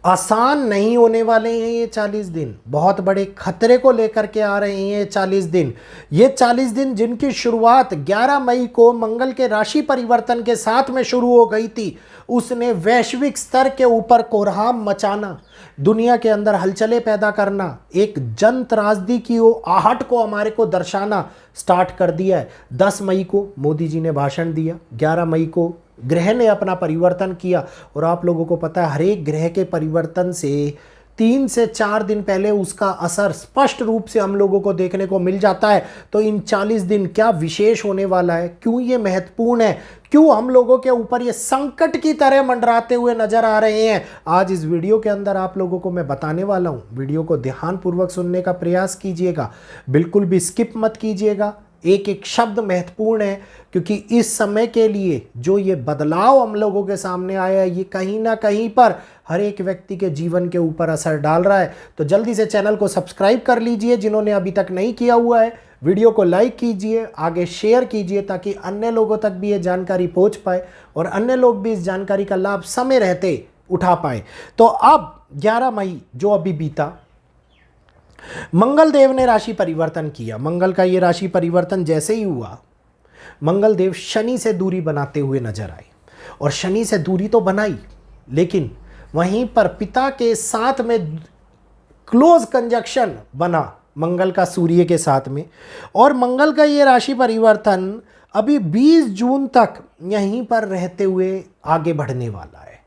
आसान नहीं होने वाले हैं ये 40 दिन, बहुत बड़े खतरे को लेकर के आ रहे हैं ये 40 दिन। ये 40 दिन जिनकी शुरुआत 11 मई को मंगल के राशि परिवर्तन के साथ में शुरू हो गई थी, उसने वैश्विक स्तर के ऊपर कोहराम मचाना, दुनिया के अंदर हलचलें पैदा करना, एक जन त्रासदी की वो आहट को हमारे को दर्शाना स्टार्ट कर दिया है। 10 मई को मोदी जी ने भाषण दिया, 11 मई को ग्रह ने अपना परिवर्तन किया, और आप लोगों को पता है हर एक ग्रह के परिवर्तन से 3 से 4 दिन पहले उसका असर स्पष्ट रूप से हम लोगों को देखने को मिल जाता है। तो इन 40 दिन क्या विशेष होने वाला है, क्यों ये महत्वपूर्ण है, क्यों हम लोगों के ऊपर ये संकट की तरह मंडराते हुए नजर आ रहे हैं, आज इस वीडियो के अंदर आप लोगों को मैं बताने वाला हूं। वीडियो को ध्यानपूर्वक सुनने का प्रयास कीजिएगा, बिल्कुल भी स्किप मत कीजिएगा। एक एक शब्द महत्वपूर्ण है, क्योंकि इस समय के लिए जो ये बदलाव हम लोगों के सामने आया है, ये कहीं ना कहीं पर हर एक व्यक्ति के जीवन के ऊपर असर डाल रहा है। तो जल्दी से चैनल को सब्सक्राइब कर लीजिए जिन्होंने अभी तक नहीं किया हुआ है, वीडियो को लाइक कीजिए, आगे शेयर कीजिए, ताकि अन्य लोगों तक भी ये जानकारी पहुंच पाए और अन्य लोग भी इस जानकारी का लाभ समय रहते उठा पाए। तो अब 11 मई जो अभी बीता, मंगल देव ने राशि परिवर्तन किया। मंगल का ये राशि परिवर्तन जैसे ही हुआ, मंगल देव शनि से दूरी बनाते हुए नजर आए, और शनि से दूरी तो बनाई, लेकिन वहीं पर पिता के साथ में क्लोज कंजक्शन बना मंगल का सूर्य के साथ में, और मंगल का ये राशि परिवर्तन अभी 20 जून तक यहीं पर रहते हुए आगे बढ़ने वाला है।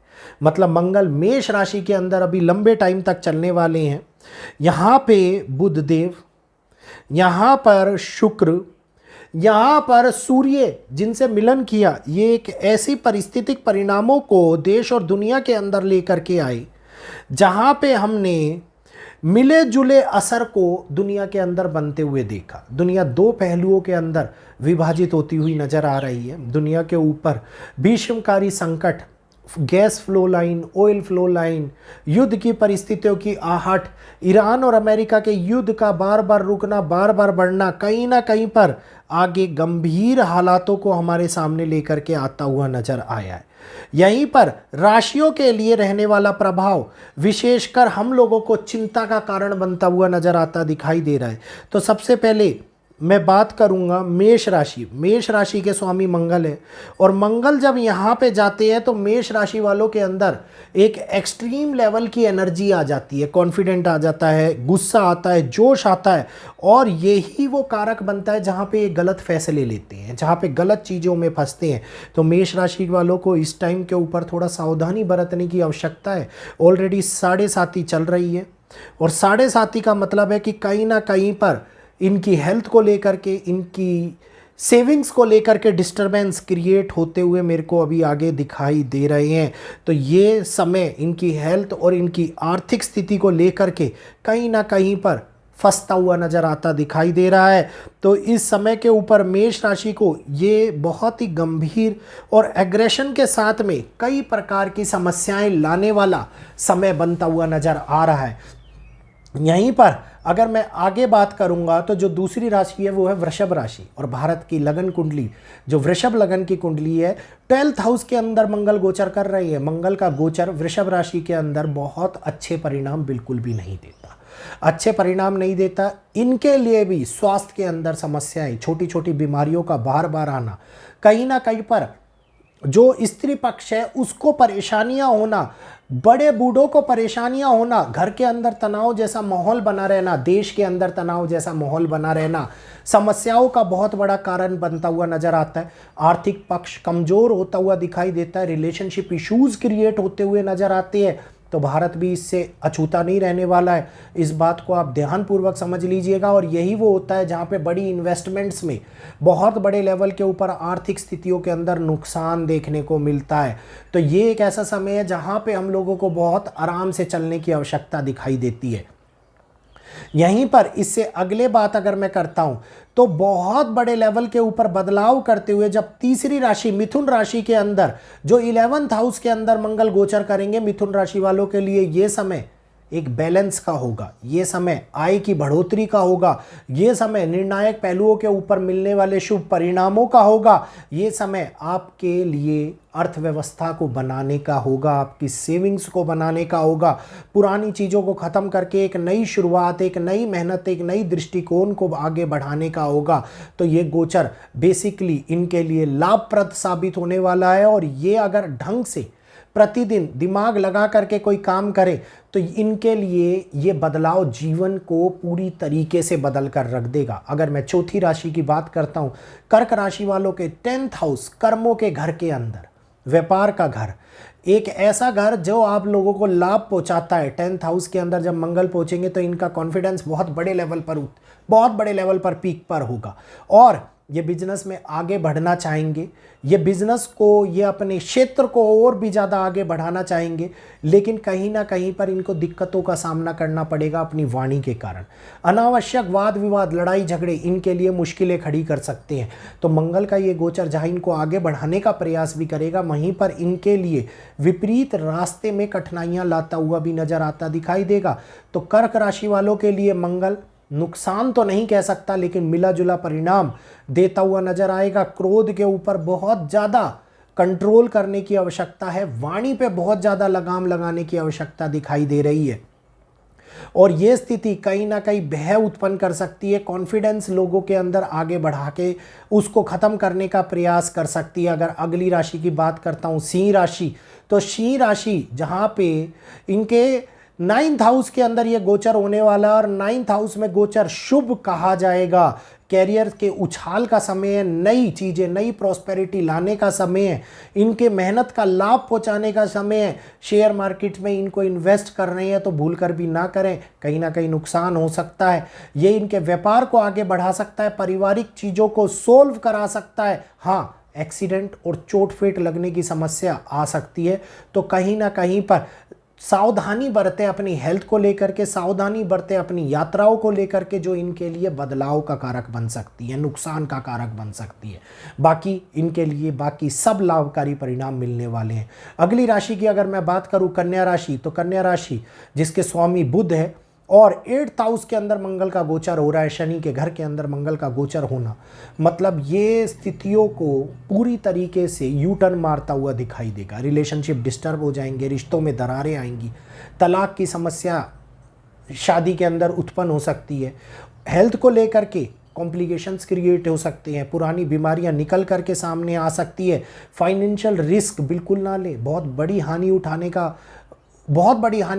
मतलब मंगल मेष राशि के अंदर अभी लंबे टाइम तक चलने वाले हैं। यहाँ पे बुध देव, यहाँ पर शुक्र, यहाँ पर सूर्य जिनसे मिलन किया, ये एक ऐसी परिस्थितिक परिणामों को देश और दुनिया के अंदर लेकर के आए, जहाँ पे हमने मिले जुले असर को दुनिया के अंदर बनते हुए देखा। दुनिया दो पहलुओं के अंदर विभाजित होती हुई नजर आ रही है। दुनिया के ऊपर भीषणकारी संकट, gas flow line, oil flow line, युद्ध की परिस्थितियों की आहट, ईरान और अमेरिका के युद्ध का बार बार रुकना, बार बार बढ़ना, कहीं ना कहीं पर आगे गंभीर हालातों को हमारे सामने लेकर के आता हुआ नजर आया है। यहीं पर राशियों के लिए रहने वाला प्रभाव विशेषकर हम लोगों को चिंता का कारण बनता हुआ नजर आता दिखाई दे रहा है। तो सबसे पहले मैं बात करूंगा मेष राशि। मेष राशि के स्वामी मंगल है, और मंगल जब यहाँ पे जाते हैं तो मेष राशि वालों के अंदर एक एक्सट्रीम लेवल की एनर्जी आ जाती है, कॉन्फिडेंट आ जाता है, गुस्सा आता है, जोश आता है, और यही वो कारक बनता है जहाँ पे ये गलत फैसले लेते हैं, जहाँ पे गलत चीज़ों में फंसते हैं। तो मेष राशि वालों को इस टाइम के ऊपर थोड़ा सावधानी बरतने की आवश्यकता है। ऑलरेडी 7.5 चल रही है, और 7.5 का मतलब है कि कहीं ना कहीं पर इनकी हेल्थ को लेकर के, इनकी सेविंग्स को लेकर के डिस्टरबेंस क्रिएट होते हुए मेरे को अभी आगे दिखाई दे रहे हैं। तो ये समय इनकी हेल्थ और इनकी आर्थिक स्थिति को लेकर के कहीं ना कहीं पर फंसता हुआ नज़र आता दिखाई दे रहा है। तो इस समय के ऊपर मेष राशि को ये बहुत ही गंभीर और एग्रेशन के साथ में कई प्रकार की समस्याएं लाने वाला समय बनता हुआ नज़र आ रहा है। यहीं पर अगर मैं आगे बात करूंगा तो जो दूसरी राशि है वो है वृषभ राशि, और भारत की लगन कुंडली जो वृषभ लगन की कुंडली है, 12th हाउस के अंदर मंगल गोचर कर रही है। मंगल का गोचर वृषभ राशि के अंदर बहुत अच्छे परिणाम बिल्कुल भी नहीं देता, अच्छे परिणाम नहीं देता। इनके लिए भी स्वास्थ्य के अंदर समस्याएं, छोटी छोटी बीमारियों का बार बार आना, कहीं ना कहीं पर जो स्त्री पक्ष है उसको परेशानियां होना, बड़े बूढ़ों को परेशानियां होना, घर के अंदर तनाव जैसा माहौल बना रहना, देश के अंदर तनाव जैसा माहौल बना रहना समस्याओं का बहुत बड़ा कारण बनता हुआ नजर आता है। आर्थिक पक्ष कमजोर होता हुआ दिखाई देता है, रिलेशनशिप इश्यूज क्रिएट होते हुए नजर आते हैं। तो भारत भी इससे अछूता नहीं रहने वाला है। इस बात को आप ध्यानपूर्वक समझ लीजिएगा। और यही वो होता है जहाँ पे बड़ी इन्वेस्टमेंट्स में बहुत बड़े लेवल के ऊपर आर्थिक स्थितियों के अंदर नुकसान देखने को मिलता है। तो ये एक ऐसा समय है जहाँ पे हम लोगों को बहुत आराम से चलने की आवश्यकता दिखाई देती है। यहीं पर इससे अगले बात अगर मैं करता हूं तो बहुत बड़े लेवल के ऊपर बदलाव करते हुए जब तीसरी राशि मिथुन राशि के अंदर जो 11th हाउस के अंदर मंगल गोचर करेंगे, मिथुन राशि वालों के लिए ये समय एक बैलेंस का होगा, ये समय आय की बढ़ोतरी का होगा, ये समय निर्णायक पहलुओं के ऊपर मिलने वाले शुभ परिणामों का होगा, ये समय आपके लिए अर्थव्यवस्था को बनाने का होगा, आपकी सेविंग्स को बनाने का होगा, पुरानी चीज़ों को ख़त्म करके एक नई शुरुआत, एक नई मेहनत, एक नई दृष्टिकोण को आगे बढ़ाने का होगा। तो ये गोचर बेसिकली इनके लिए लाभप्रद साबित होने वाला है, और ये अगर ढंग से प्रतिदिन दिमाग लगा करके कोई काम करे तो इनके लिए ये बदलाव जीवन को पूरी तरीके से बदल कर रख देगा। अगर मैं चौथी राशि की बात करता हूँ, कर्क राशि वालों के 10th हाउस कर्मों के घर के अंदर, व्यापार का घर, एक ऐसा घर जो आप लोगों को लाभ पहुंचाता है। 10th हाउस के अंदर जब मंगल पहुंचेंगे तो इनका कॉन्फिडेंस बहुत बड़े लेवल पर पीक पर होगा, और ये बिजनेस में आगे बढ़ना चाहेंगे, ये बिजनेस को, ये अपने क्षेत्र को और भी ज़्यादा आगे बढ़ाना चाहेंगे, लेकिन कहीं ना कहीं पर इनको दिक्कतों का सामना करना पड़ेगा अपनी वाणी के कारण। अनावश्यक वाद विवाद, लड़ाई झगड़े इनके लिए मुश्किलें खड़ी कर सकते हैं। तो मंगल का ये गोचर जहाँ इनको आगे बढ़ाने का प्रयास भी करेगा, वहीं पर इनके लिए विपरीत रास्ते में कठिनाइयाँ लाता हुआ भी नजर आता दिखाई देगा। तो कर्क राशि वालों के लिए मंगल नुकसान तो नहीं कह सकता, लेकिन मिला जुला परिणाम देता हुआ नजर आएगा। क्रोध के ऊपर बहुत ज़्यादा कंट्रोल करने की आवश्यकता है, वाणी पे बहुत ज़्यादा लगाम लगाने की आवश्यकता दिखाई दे रही है, और ये स्थिति कहीं ना कहीं भय उत्पन्न कर सकती है। कॉन्फिडेंस लोगों के अंदर आगे बढ़ा के उसको ख़त्म करने का प्रयास कर सकती है। अगर अगली राशि की बात करता हूँ, सिंह राशि, तो सिंह राशि जहाँ पे इनके 9th हाउस के अंदर ये गोचर होने वाला, और 9th हाउस में गोचर शुभ कहा जाएगा। कैरियर के उछाल का समय है, नई चीज़ें, नई प्रॉस्पेरिटी लाने का समय है, इनके मेहनत का लाभ पहुंचाने का समय है। शेयर मार्केट में इनको इन्वेस्ट कर रहे हैं तो भूल कर भी ना करें, कहीं ना कहीं नुकसान हो सकता है। ये इनके व्यापार को आगे बढ़ा सकता है, पारिवारिक चीज़ों को सोल्व करा सकता है। हाँ, एक्सीडेंट और चोट फेट लगने की समस्या आ सकती है, तो कहीं ना कहीं पर सावधानी बरतें अपनी हेल्थ को लेकर के, सावधानी बरतें अपनी यात्राओं को लेकर के, जो इनके लिए बदलाव का कारक बन सकती है, नुकसान का कारक बन सकती है। बाकी इनके लिए बाकी सब लाभकारी परिणाम मिलने वाले हैं। अगली राशि की अगर मैं बात करूं, कन्या राशि, तो कन्या राशि जिसके स्वामी बुध है, और 8th हाउस के अंदर मंगल का गोचर हो रहा है, शनि के घर के अंदर मंगल का गोचर होना, मतलब ये स्थितियों को पूरी तरीके से यू टर्न मारता हुआ दिखाई देगा। रिलेशनशिप डिस्टर्ब हो जाएंगे, रिश्तों में दरारें आएंगी, तलाक की समस्या शादी के अंदर उत्पन्न हो सकती है, हेल्थ को लेकर के कॉम्प्लिकेशंस क्रिएट हो सकते हैं, पुरानी बीमारियां निकल करके सामने आ सकती है। फाइनेंशियल रिस्क बिल्कुल ना ले, बहुत बड़ी हानि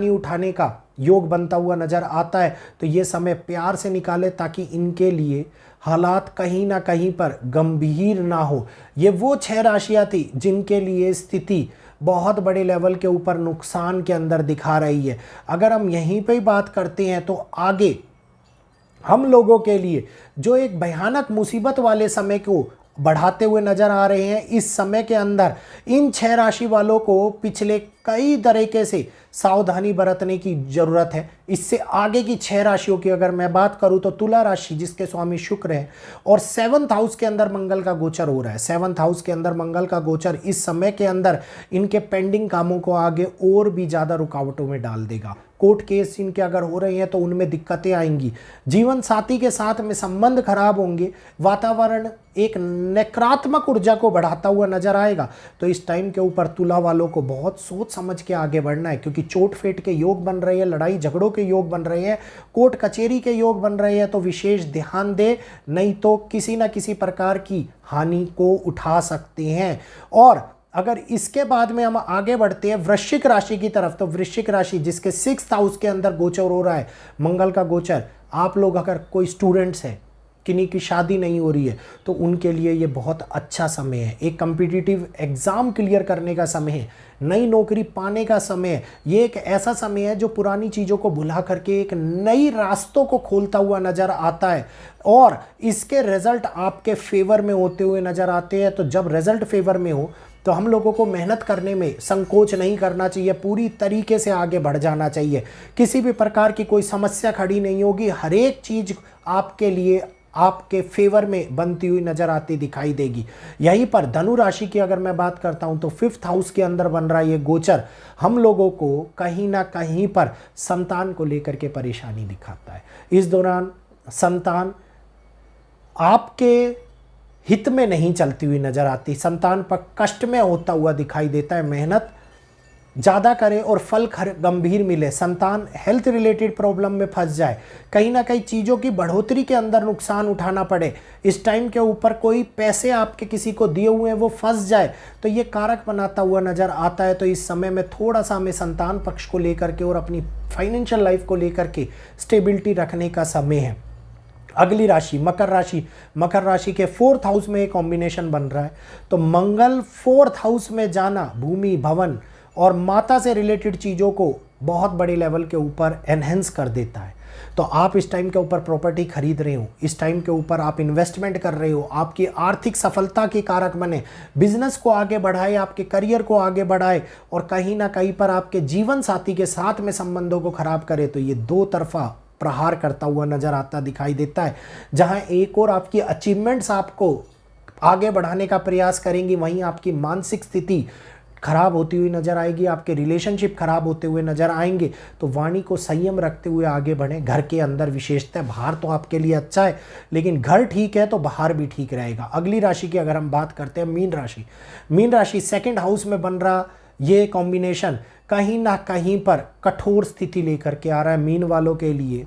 उठाने का योग बनता हुआ नजर आता है। तो ये समय प्यार से निकाले ताकि इनके लिए हालात कहीं ना कहीं पर गंभीर ना हो। ये वो 6 राशियां थी जिनके लिए स्थिति बहुत बड़े लेवल के ऊपर नुकसान के अंदर दिखा रही है। अगर हम यहीं पे ही बात करते हैं तो आगे हम लोगों के लिए जो एक भयानक मुसीबत वाले समय को बढ़ाते हुए नजर आ रहे हैं, इस समय के अंदर इन 6 राशि वालों को पिछले कई तरीके से सावधानी बरतने की जरूरत है। इससे आगे की 6 राशियों की अगर मैं बात करूं तो तुला राशि जिसके स्वामी शुक्र है, और 7th हाउस के अंदर मंगल का गोचर हो रहा है। 7th हाउस के अंदर मंगल का गोचर इस समय के अंदर इनके पेंडिंग कामों को आगे और भी ज़्यादा रुकावटों में डाल देगा। कोर्ट केस इनके अगर हो रहे हैं तो उनमें दिक्कतें आएंगी, जीवन साथी के साथ में संबंध खराब होंगे, वातावरण एक नकारात्मक ऊर्जा को बढ़ाता हुआ नजर आएगा। तो इस टाइम के ऊपर तुला वालों को बहुत सोच समझ के आगे बढ़ना है, क्योंकि चोट फेट के योग बन रहे हैं, लड़ाई झगड़ों के योग बन रहे हैं, कोर्ट कचहरी के योग बन रहे हैं। तो विशेष ध्यान दे, नहीं तो किसी ना किसी प्रकार की हानि को उठा सकते हैं। और अगर इसके बाद में हम आगे बढ़ते हैं वृश्चिक राशि की तरफ, तो वृश्चिक राशि जिसके 6th हाउस के अंदर गोचर हो रहा है मंगल का गोचर, आप लोग अगर कोई स्टूडेंट्स हैं, किन्हीं की शादी नहीं हो रही है, तो उनके लिए ये बहुत अच्छा समय है। एक कॉम्पिटिटिव एग्ज़ाम क्लियर करने का समय है, नई नौकरी पाने का समय है। ये एक ऐसा समय है जो पुरानी चीज़ों को भुला करके एक नई रास्तों को खोलता हुआ नज़र आता है, और इसके रिजल्ट आपके फेवर में होते हुए नज़र आते हैं। तो जब रिजल्ट फेवर में हो तो हम लोगों को मेहनत करने में संकोच नहीं करना चाहिए, पूरी तरीके से आगे बढ़ जाना चाहिए। किसी भी प्रकार की कोई समस्या खड़ी नहीं होगी, हर एक चीज़ आपके लिए आपके फेवर में बनती हुई नजर आती दिखाई देगी। यहीं पर धनु राशि की अगर मैं बात करता हूं तो 5th हाउस के अंदर बन रहा ये गोचर हम लोगों को कहीं ना कहीं पर संतान को लेकर के परेशानी दिखाता है। इस दौरान संतान आपके हित में नहीं चलती हुई नजर आती, संतान पर कष्ट में होता हुआ दिखाई देता है। मेहनत ज़्यादा करे और फल गंभीर मिले, संतान हेल्थ रिलेटेड प्रॉब्लम में फंस जाए, कहीं ना कहीं चीज़ों की बढ़ोतरी के अंदर नुकसान उठाना पड़े, इस टाइम के ऊपर कोई पैसे आपके किसी को दिए हुए हैं वो फंस जाए, तो ये कारक बनाता हुआ नज़र आता है। तो इस समय में थोड़ा सा हमें संतान पक्ष को लेकर के और अपनी फाइनेंशियल लाइफ को लेकर के स्टेबिलिटी रखने का समय है। अगली राशि मकर राशि। मकर राशि के 4th हाउस में एक कॉम्बिनेशन बन रहा है, तो मंगल 4th हाउस में जाना भूमि भवन और माता से रिलेटेड चीज़ों को बहुत बड़े लेवल के ऊपर एनहेंस कर देता है। तो आप इस टाइम के ऊपर प्रॉपर्टी खरीद रहे हो, इस टाइम के ऊपर आप इन्वेस्टमेंट कर रहे हो, आपकी आर्थिक सफलता के कारक बने, बिजनेस को आगे बढ़ाए, आपके करियर को आगे बढ़ाए और कहीं ना कहीं पर आपके जीवन साथी के साथ में संबंधों को खराब करे, तो ये दो तरफा प्रहार करता हुआ नजर आता दिखाई देता है। जहां एक और आपकी अचीवमेंट्स आपको आगे बढ़ाने का प्रयास करेंगी, वहीं आपकी मानसिक स्थिति खराब होती हुई नजर आएगी, आपके रिलेशनशिप खराब होते हुए नजर आएंगे। तो वाणी को संयम रखते हुए आगे बढ़ें। घर के अंदर विशेषतः, बाहर तो आपके लिए अच्छा है लेकिन घर ठीक है तो बाहर भी ठीक रहेगा। अगली राशि की अगर हम बात करते हैं मीन राशि। मीन राशि 2nd हाउस में बन रहा ये कॉम्बिनेशन कहीं ना कहीं पर कठोर स्थिति लेकर के आ रहा है। मीन वालों के लिए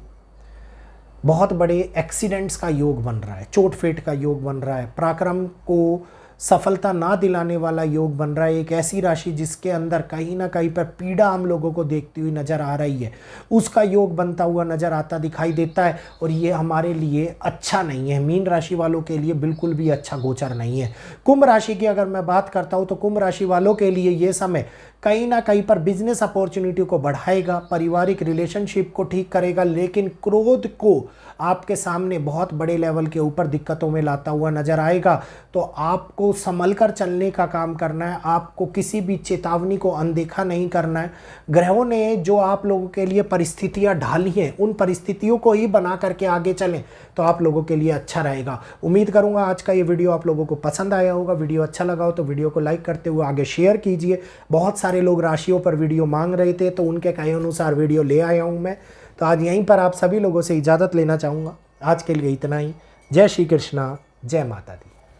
बहुत बड़े एक्सीडेंट्स का योग बन रहा है, चोट फेट का योग बन रहा है, पराक्रम को सफलता ना दिलाने वाला योग बन रहा है। एक ऐसी राशि जिसके अंदर कहीं ना कहीं पर पीड़ा हम लोगों को देखती हुई नजर आ रही है, उसका योग बनता हुआ नजर आता दिखाई देता है और ये हमारे लिए अच्छा नहीं है। मीन राशि वालों के लिए बिल्कुल भी अच्छा गोचर नहीं है। कुंभ राशि की अगर मैं बात करता हूँ तो कुंभ राशि वालों के लिए ये समय कहीं ना कहीं पर बिजनेस अपॉर्चुनिटी को बढ़ाएगा, पारिवारिक रिलेशनशिप को ठीक करेगा, लेकिन क्रोध को आपके सामने बहुत बड़े लेवल के ऊपर दिक्कतों में लाता हुआ नजर आएगा। तो आपको संभल कर चलने का काम करना है, आपको किसी भी चेतावनी को अनदेखा नहीं करना है। ग्रहों ने जो आप लोगों के लिए परिस्थितियां ढाली हैं, उन परिस्थितियों को ही बना करके आगे चलें तो आप लोगों के लिए अच्छा रहेगा। उम्मीद करूंगा आज का ये वीडियो आप लोगों को पसंद आया होगा। वीडियो अच्छा लगा हो तो वीडियो को लाइक करते हुए आगे शेयर कीजिए। बहुत सारे लोग राशियों पर वीडियो मांग रहे थे तो उनके कहे अनुसार वीडियो ले आया हूं मैं। तो आज यहीं पर आप सभी लोगों से इजाज़त लेना चाहूँगा। आज के लिए इतना ही। जय श्री कृष्णा, जय माता दी।